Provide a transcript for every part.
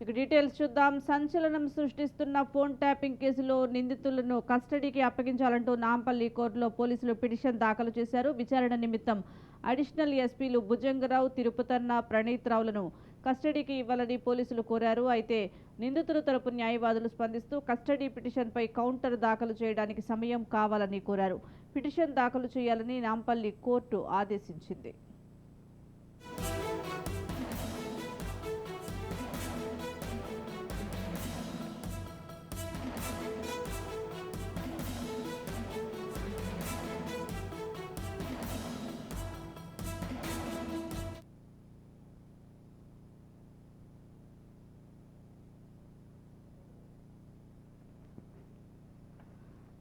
ఇక డీటెయిల్స్ చూద్దాం. సంచలనం సృష్టిస్తున్న ఫోన్ ట్యాపింగ్ కేసులో నిందితులను కస్టడీకి అప్పగించాలంటూ నాంపల్లి కోర్టులో పోలీసులు పిటిషన్ దాఖలు చేశారు. విచారణ నిమిత్తం అడిషనల్ ఎస్పీలు భుజంగరావు, తిరుపతన్న, ప్రణీత్ రావులను కస్టడీకి ఇవ్వాలని పోలీసులు కోరారు. అయితే నిందితుల తరపు న్యాయవాదులు స్పందిస్తూ కస్టడీ పిటిషన్పై కౌంటర్ దాఖలు చేయడానికి సమయం కావాలని కోరారు. పిటిషన్ దాఖలు చేయాలని నాంపల్లి కోర్టు ఆదేశించింది.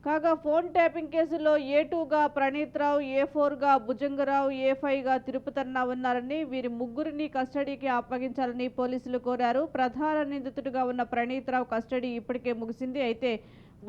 కాగా ఫోన్ ట్యాపింగ్ కేసులో A2గా ప్రణీత్ రావు, A4గా భుజంగరావు, A5గా తిరుపతన్న ఉన్నారని, వీరి ముగ్గురిని కస్టడీకి అప్పగించాలని పోలీసులు కోరారు. ప్రధాన నిందితుడిగా ఉన్న ప్రణీత్ రావు కస్టడీ ఇప్పటికే ముగిసింది. అయితే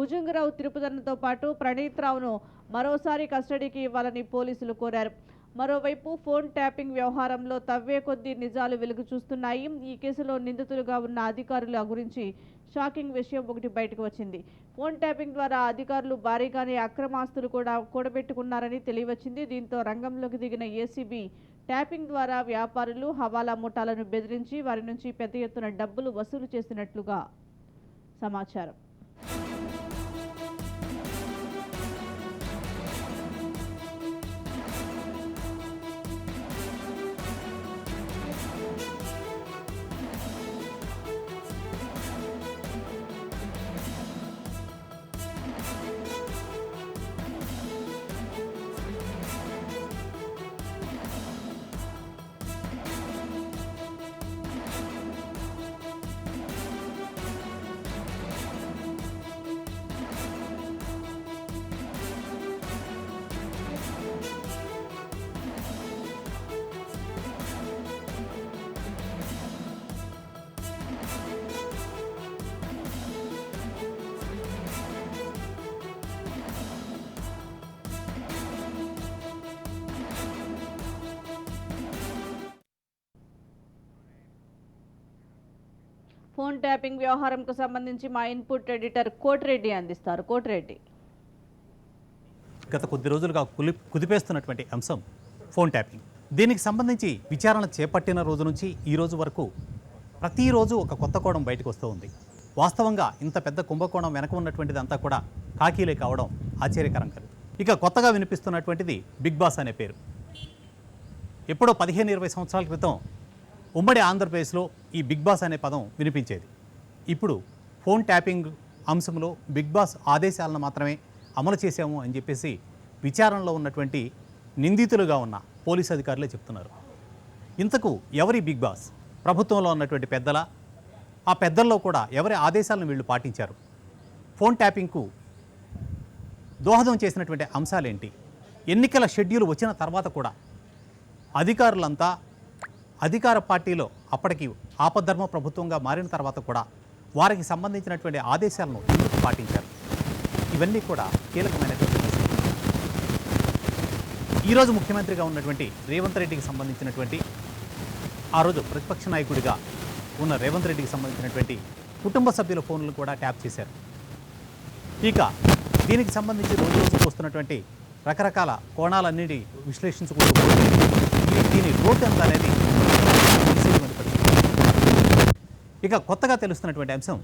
భుజంగరావు, తిరుపతన్నతో పాటు ప్రణీత్ రావును మరోసారి కస్టడీకి ఇవ్వాలని పోలీసులు కోరారు. మరోవైపు ఫోన్ ట్యాపింగ్ వ్యవహారంలో తవ్వే కొద్దీ నిజాలు వెలుగు చూస్తున్నాయి. ఈ కేసులో నిందితులుగా ఉన్న అధికారుల గురించి షాకింగ్ విషయం ఒకటి బయటకు వచ్చింది. ఫోన్ ట్యాపింగ్ ద్వారా అధికారులు భారీగానే అక్రమాస్తులు కూడా కూడబెట్టుకున్నారని తెలియవచ్చింది. దీంతో రంగంలోకి దిగిన ఏసీబీ ట్యాపింగ్ ద్వారా వ్యాపారులు, హవాలా ముఠాలను బెదిరించి వారి నుంచి పెద్ద ఎత్తున డబ్బులు వసూలు చేసినట్లుగా సమాచారం. ఫోన్ ట్యాపింగ్ వ్యవహారంకు సంబంధించి మా ఇన్పుట్ ఎడిటర్ కోటిరెడ్డి అందిస్తారు. కోటిరెడ్డి, గత కొద్ది రోజులుగా కుదిపేస్తున్నటువంటి అంశం ఫోన్ ట్యాపింగ్. దీనికి సంబంధించి విచారణ చేపట్టిన రోజు నుంచి ఈ రోజు వరకు ప్రతిరోజు ఒక కొత్త కోణం బయటకు వస్తూ ఉంది. వాస్తవంగా ఇంత పెద్ద కుంభకోణం వెనక ఉన్నటువంటిది అంతా కూడా కాకీలే కావడం ఆశ్చర్యకరం కాదు. ఇక కొత్తగా వినిపిస్తున్నటువంటిది బిగ్ బాస్ అనే పేరు. ఎప్పుడో 15-20 సంవత్సరాల క్రితం ఉమ్మడి ఆంధ్రప్రదేశ్లో ఈ బిగ్ బాస్ అనే పదం వినిపించేది. ఇప్పుడు ఫోన్ ట్యాపింగ్ అంశంలో బిగ్ బాస్ ఆదేశాలను మాత్రమే అమలు చేశాము అని చెప్పేసి విచారణలో ఉన్నటువంటి నిందితులుగా ఉన్న పోలీసు అధికారులే చెప్తున్నారు. ఇంతకు ఎవరి బిగ్ బాస్? ప్రభుత్వంలో ఉన్నటువంటి పెద్దల? ఆ పెద్దల్లో కూడా ఎవరి ఆదేశాలను వీళ్ళు పాటించారు? ఫోన్ ట్యాపింగ్కు దోహదం చేసినటువంటి అంశాలేంటి? ఎన్నికల షెడ్యూల్ వచ్చిన తర్వాత కూడా అధికారులంతా అధికార పార్టీలో అప్పటికి ఆపద్ధర్మ ప్రభుత్వంగా మారిన తర్వాత కూడా వారికి సంబంధించినటువంటి ఆదేశాలను ఎందుకు పాటించారు? ఇవన్నీ కూడా కీలకమైనటువంటి విషయం. ఈరోజు ముఖ్యమంత్రిగా ఉన్నటువంటి రేవంత్ రెడ్డికి సంబంధించినటువంటి, ఆ రోజు ప్రతిపక్ష నాయకుడిగా ఉన్న రేవంత్ రెడ్డికి సంబంధించినటువంటి కుటుంబ సభ్యుల ఫోన్లను కూడా ట్యాప్ చేశారు. ఇక దీనికి సంబంధించి రోజు రోజుకు వస్తున్నటువంటి రకరకాల కోణాలన్నిటి విశ్లేషించుకుంటూ దీని లోటు ఎంత అనేది ఇక కొత్తగా తెలుస్తున్నటువంటి అంశం,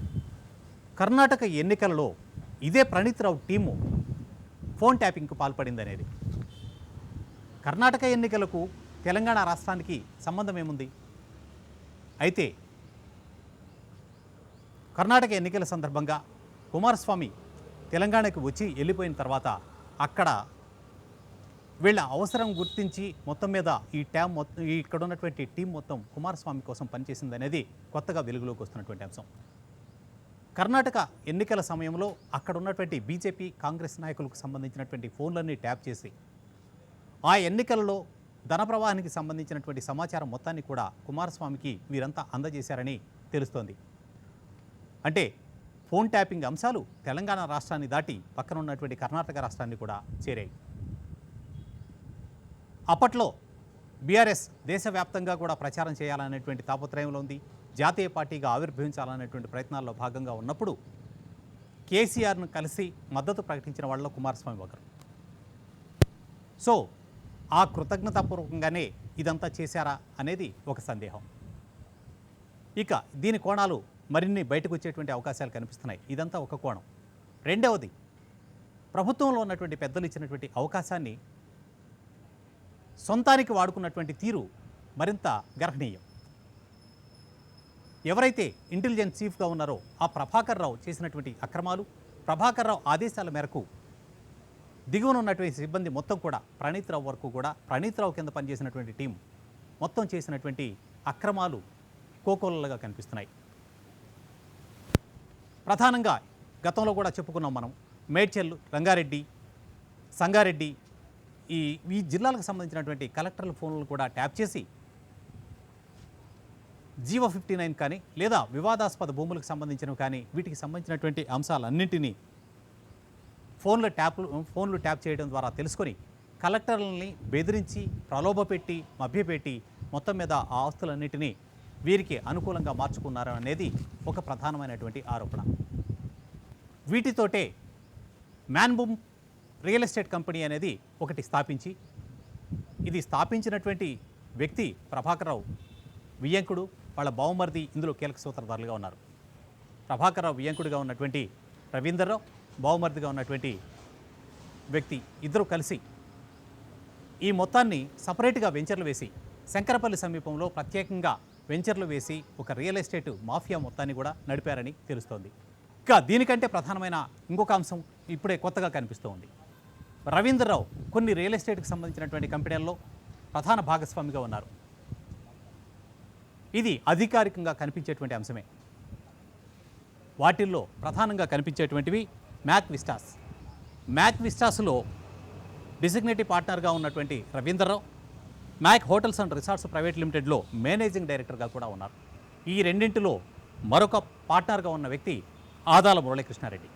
కర్ణాటక ఎన్నికలలో ఇదే ప్రణీత్ రావు టీము ఫోన్ ట్యాపింగ్కు పాల్పడిందనేది. కర్ణాటక ఎన్నికలకు తెలంగాణ రాష్ట్రానికి సంబంధం ఏముంది? అయితే కర్ణాటక ఎన్నికల సందర్భంగా కుమారస్వామి తెలంగాణకు వచ్చి వెళ్ళిపోయిన తర్వాత అక్కడ వీళ్ళ అవసరం గుర్తించి మొత్తం మీద ఇక్కడ ఉన్నటువంటి టీం మొత్తం కుమారస్వామి కోసం పనిచేసిందనేది కొత్తగా వెలుగులోకి వస్తున్నటువంటి అంశం. కర్ణాటక ఎన్నికల సమయంలో అక్కడ ఉన్నటువంటి బీజేపీ, కాంగ్రెస్ నాయకులకు సంబంధించినటువంటి ఫోన్లన్నీ ట్యాప్ చేసి ఆ ఎన్నికలలో ధన ప్రవాహానికి సంబంధించినటువంటి సమాచారం మొత్తాన్ని కూడా కుమారస్వామికి వీరంతా అందజేశారని తెలుస్తోంది. అంటే ఫోన్ ట్యాపింగ్ అంశాలు తెలంగాణ రాష్ట్రాన్ని దాటి పక్కన ఉన్నటువంటి కర్ణాటక రాష్ట్రాన్ని కూడా చేరాయి. అప్పట్లో బీఆర్ఎస్ దేశవ్యాప్తంగా కూడా ప్రచారం చేయాలనేటువంటి తాపత్రయంలో ఉంది. జాతీయ పార్టీగా ఆవిర్భవించాలనేటువంటి ప్రయత్నాల్లో భాగంగా ఉన్నప్పుడు కేసీఆర్ను కలిసి మద్దతు ప్రకటించిన వాళ్ళలో కుమారస్వామి ఒకరు. సో ఆ కృతజ్ఞతాపూర్వకంగానే ఇదంతా చేశారా అనేది ఒక సందేహం. ఇక దీని కోణాలు మరిన్ని బయటకు వచ్చేటువంటి అవకాశాలు కనిపిస్తున్నాయి. ఇదంతా ఒక కోణం. రెండవది, ప్రభుత్వంలో ఉన్నటువంటి పెద్దలు ఇచ్చినటువంటి అవకాశాన్ని సొంతానికి వాడుకున్నటువంటి తీరు మరింత గర్హనీయం. ఎవరైతే ఇంటెలిజెన్స్ చీఫ్గా ఉన్నారో ఆ ప్రభాకర్ రావు చేసినటువంటి అక్రమాలు, ప్రభాకర్ రావు ఆదేశాల మేరకు దిగువన ఉన్నటువంటి సిబ్బంది మొత్తం కూడా ప్రణీత్ రావు వరకు కూడా ప్రణీత్ రావు కింద పనిచేసినటువంటి టీం మొత్తం చేసినటువంటి అక్రమాలు కోకోలలుగా కనిపిస్తున్నాయి. ప్రధానంగా గతంలో కూడా చెప్పుకున్నాం మనం, మేడ్చల్, రంగారెడ్డి, సంగారెడ్డి ఈ జిల్లాలకు సంబంధించినటువంటి కలెక్టర్ల ఫోన్లను కూడా ట్యాప్ చేసి జీవో 59 కానీ లేదా వివాదాస్పద భూములకు సంబంధించినవి కానీ వీటికి సంబంధించినటువంటి అంశాలన్నింటినీ ఫోన్లు ట్యాప్ చేయడం ద్వారా తెలుసుకొని కలెక్టర్లని బెదిరించి, ప్రలోభపెట్టి, మభ్యపెట్టి మొత్తం మీద ఆ ఆస్తులన్నింటినీ వీరికి అనుకూలంగా మార్చుకున్నారు అనేది ఒక ప్రధానమైనటువంటి ఆరోపణ. వీటితోటే మ్యాన్బూమ్ రియల్ ఎస్టేట్ కంపెనీ అనేది ఒకటి స్థాపించి, ఇది స్థాపించినటువంటి వ్యక్తి ప్రభాకర్ రావు వియ్యంకుడు, వాళ్ళ బావమరిది ఇందులో కీలక సూత్రధారులుగా ఉన్నారు. ప్రభాకర్ రావు వియ్యంకుడిగా ఉన్నటువంటి రవీందర్రావు, బావమరిదిగా ఉన్నటువంటి వ్యక్తి ఇద్దరు కలిసి ఈ మొత్తాన్ని సపరేట్గా వెంచర్లు వేసి శంకరపల్లి సమీపంలో ప్రత్యేకంగా వెంచర్లు వేసి ఒక రియల్ ఎస్టేట్ మాఫియా మొత్తాన్ని కూడా నడిపారని తెలుస్తోంది. ఇంకా దీనికంటే ప్రధానమైన ఇంకొక అంశం ఇప్పుడే కొత్తగా కనిపిస్తోంది. రవీంద్రరావు కొన్ని రియల్ ఎస్టేట్కి సంబంధించినటువంటి కంపెనీల్లో ప్రధాన భాగస్వామిగా ఉన్నారు. ఇది అధికారికంగా కనిపించేటువంటి అంశమే. వాటిల్లో ప్రధానంగా కనిపించేటువంటివి మ్యాక్ విస్టాస్లో డిజిగ్నేటివ్ పార్ట్నర్గా ఉన్నటువంటి Ravindra Rao, Mac hotels and resorts private లిమిటెడ్లో మేనేజింగ్ డైరెక్టర్గా కూడా ఉన్నారు. ఈ రెండింటిలో మరొక పార్ట్నర్గా ఉన్న వ్యక్తి ఆదాల మురళీకృష్ణారెడ్డి.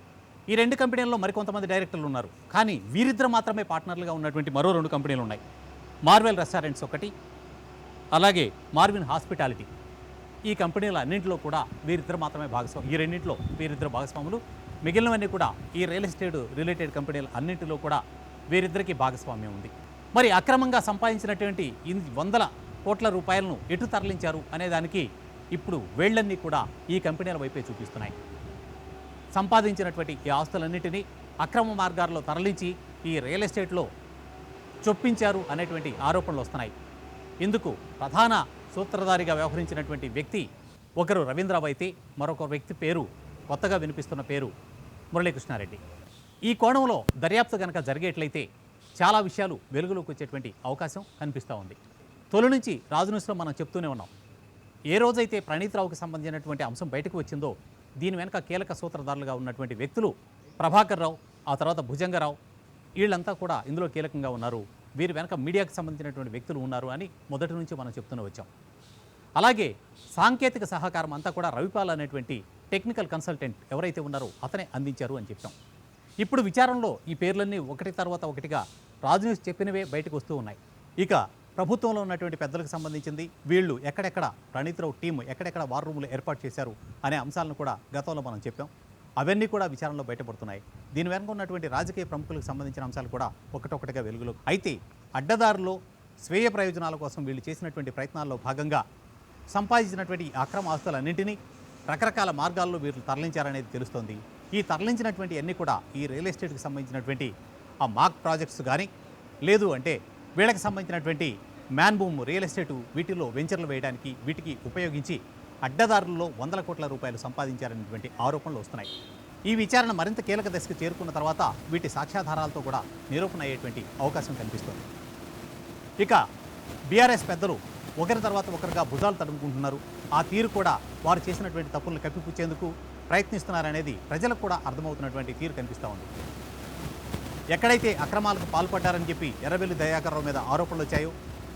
ఈ రెండు కంపెనీల్లో మరికొంతమంది డైరెక్టర్లు ఉన్నారు. కానీ వీరిద్దరు మాత్రమే పార్ట్నర్లుగా ఉన్నటువంటి మరో రెండు కంపెనీలు ఉన్నాయి. మార్వెల్ రెస్టారెంట్స్ ఒకటి, అలాగే మార్విన్ హాస్పిటాలిటీ. ఈ కంపెనీల అన్నింటిలో కూడా వీరిద్దరు మాత్రమే భాగస్వాములు. ఈ రెండింటిలో వీరిద్దరు భాగస్వాములు. మిగిలినవన్నీ కూడా ఈ రియల్ ఎస్టేట్ రిలేటెడ్ కంపెనీలు అన్నింటిలో కూడా వీరిద్దరికీ భాగస్వామ్యం ఉంది. మరి అక్రమంగా సంపాదించినటువంటి ఇన్ని వందల కోట్ల రూపాయలను ఎటు తరలించారు అనేదానికి ఇప్పుడు వేళ్లన్నీ కూడా ఈ కంపెనీల వైపే చూపిస్తున్నాయి. సంపాదించినటువంటి ఈ ఆస్తులన్నింటినీ అక్రమ మార్గాల్లో తరలించి ఈ రియల్ ఎస్టేట్లో చొప్పించారు అనేటువంటి ఆరోపణలు వస్తున్నాయి. ఇందుకు ప్రధాన సూత్రధారిగా వ్యవహరించినటువంటి వ్యక్తి ఒకరు రవీంద్రరావు అయితే మరొక వ్యక్తి పేరు కొత్తగా వినిపిస్తున్న పేరు మురళీకృష్ణారెడ్డి. ఈ కోణంలో దర్యాప్తు కనుక జరిగేట్లయితే చాలా విషయాలు వెలుగులోకి వచ్చేటువంటి అవకాశం కనిపిస్తూ ఉంది. తొలి నుంచి రాజు న్యూస్లో మనం చెప్తూనే ఉన్నాం, ఏ రోజైతే ప్రణీత్ రావుకి సంబంధించినటువంటి అంశం బయటకు వచ్చిందో దీని వెనక కీలక సూత్రధారులుగా ఉన్నటువంటి వ్యక్తులు ప్రభాకర్ రావు, ఆ తర్వాత భుజంగరావు, వీళ్ళంతా కూడా ఇందులో కీలకంగా ఉన్నారు. వీరి వెనక మీడియాకు సంబంధించినటువంటి వ్యక్తులు ఉన్నారు అని మొదటి నుంచి మనం చెప్తూనే వచ్చాం. అలాగే సాంకేతిక సహకారం అంతా కూడా రవిపాల్ అనేటువంటి టెక్నికల్ కన్సల్టెంట్ ఎవరైతే ఉన్నారో అతనే అందించారు అని చెప్పాం. ఇప్పుడు విచారణలో ఈ పేర్లన్నీ ఒకటి తర్వాత ఒకటిగా రాజు న్యూస్ చెప్పినవే బయటకు వస్తూ ఉన్నాయి. ఇక ప్రభుత్వంలో ఉన్నటువంటి పెద్దలకు సంబంధించింది, వీళ్ళు ఎక్కడెక్కడ ప్రణీత్ రావు టీము ఎక్కడెక్కడ వార్ రూములు ఏర్పాటు చేశారు అనే అంశాలను కూడా గతంలో మనం చెప్పాం. అవన్నీ కూడా విచారణలో బయటపడుతున్నాయి. దీని వెనుక ఉన్నటువంటి రాజకీయ ప్రముఖులకు సంబంధించిన అంశాలు కూడా ఒకటొకటిగా వెలుగులో. అయితే అడ్డదారులో స్వీయ ప్రయోజనాల కోసం వీళ్ళు చేసినటువంటి ప్రయత్నాల్లో భాగంగా సంపాదించినటువంటి అక్రమ ఆస్తులన్నింటినీ రకరకాల మార్గాల్లో వీళ్ళు తరలించారనేది తెలుస్తోంది. ఈ తరలించినటువంటి అన్నీ కూడా ఈ రియల్ ఎస్టేట్కి సంబంధించినటువంటి ఆ మాక్ ప్రాజెక్ట్స్ కానీ, లేదు అంటే వీళ్ళకి సంబంధించినటువంటి మ్యాన్బూమ్ రియల్ ఎస్టేటు వీటిల్లో వెంచర్లు వేయడానికి వీటికి ఉపయోగించి అడ్డదారుల్లో వందల కోట్ల రూపాయలు సంపాదించారనేటువంటి ఆరోపణలు వస్తున్నాయి. ఈ విచారణ మరింత కీలక దశకు చేరుకున్న తర్వాత వీటి సాక్ష్యాధారాలతో కూడా నిరూపణ అయ్యేటువంటి అవకాశం కనిపిస్తుంది. ఇక బీఆర్ఎస్ పెద్దలు ఒకరి తర్వాత ఒకరుగా భుజాలు తడుముకుంటున్నారు. ఆ తీరు కూడా వారు చేసినటువంటి తప్పులను కప్పిపుచ్చేందుకు ప్రయత్నిస్తున్నారనేది ప్రజలకు కూడా అర్థమవుతున్నటువంటి తీరు కనిపిస్తూ ఉంది. ఎక్కడైతే అక్రమాలకు పాల్పడ్డారని చెప్పి ఎర్రబెల్లి దయాకర్ రావు మీద ఆరోపణలు వచ్చాయో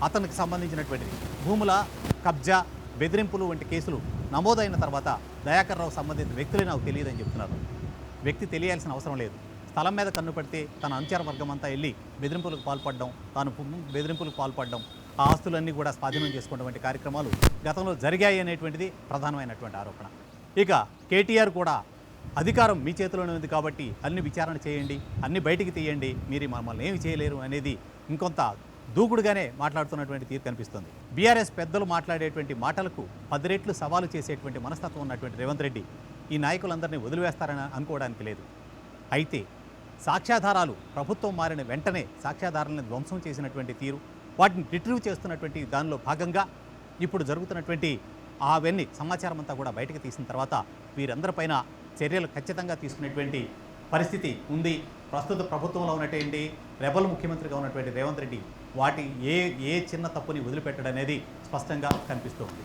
అతనికి సంబంధించినటువంటిది భూముల కబ్జా, బెదిరింపులు వంటి కేసులు నమోదైన తర్వాత దయాకర్ రావు సంబంధిత వ్యక్తులే నాకు తెలియదని చెప్తున్నారు. వ్యక్తి తెలియాల్సిన అవసరం లేదు. స్థలం మీద కన్ను పడితే తన అనుచర వర్గం అంతా వెళ్ళి బెదిరింపులకు పాల్పడడం, తాను బెదిరింపులకు పాల్పడడం, ఆ ఆస్తులన్నీ కూడా స్వాధీనం చేసుకున్నటువంటి కార్యక్రమాలు గతంలో జరిగాయి అనేటువంటిది ప్రధానమైనటువంటి ఆరోపణ. ఇక కేటీఆర్ కూడా అధికారం మీ చేతిలోనే ఉంది కాబట్టి అన్ని విచారణ చేయండి, అన్ని బయటికి తీయండి, మీరు మమ్మల్ని ఏమి చేయలేరు అనేది ఇంకొంత దూకుడుగానే మాట్లాడుతున్నటువంటి తీరు కనిపిస్తుంది. బీఆర్ఎస్ పెద్దలు మాట్లాడేటువంటి మాటలకు 10 రెట్లు సవాలు చేసేటువంటి మనస్తత్వం ఉన్నటువంటి రేవంత్ రెడ్డి ఈ నాయకులందరినీ వదిలివేస్తారని అనుకోవడానికి లేదు. అయితే సాక్ష్యాధారాలు ప్రభుత్వం మారిన వెంటనే సాక్ష్యాధారాలను ధ్వంసం చేసినటువంటి తీరు, వాటిని రిట్రీవ్ చేస్తున్నటువంటి దానిలో భాగంగా ఇప్పుడు జరుగుతున్నటువంటి అవన్నీ సమాచారం అంతా కూడా బయటకు తీసిన తర్వాత వీరందరిపైన చర్యలు ఖచ్చితంగా తీసుకునేటువంటి పరిస్థితి ఉంది. ప్రస్తుత ప్రభుత్వంలో ఉన్నటువంటి రెబల్ ముఖ్యమంత్రిగా ఉన్నటువంటి రేవంత్ రెడ్డి ఏ చిన్న తప్పుని వదిలిపెట్టడం అనేది స్పష్టంగా కనిపిస్తోంది.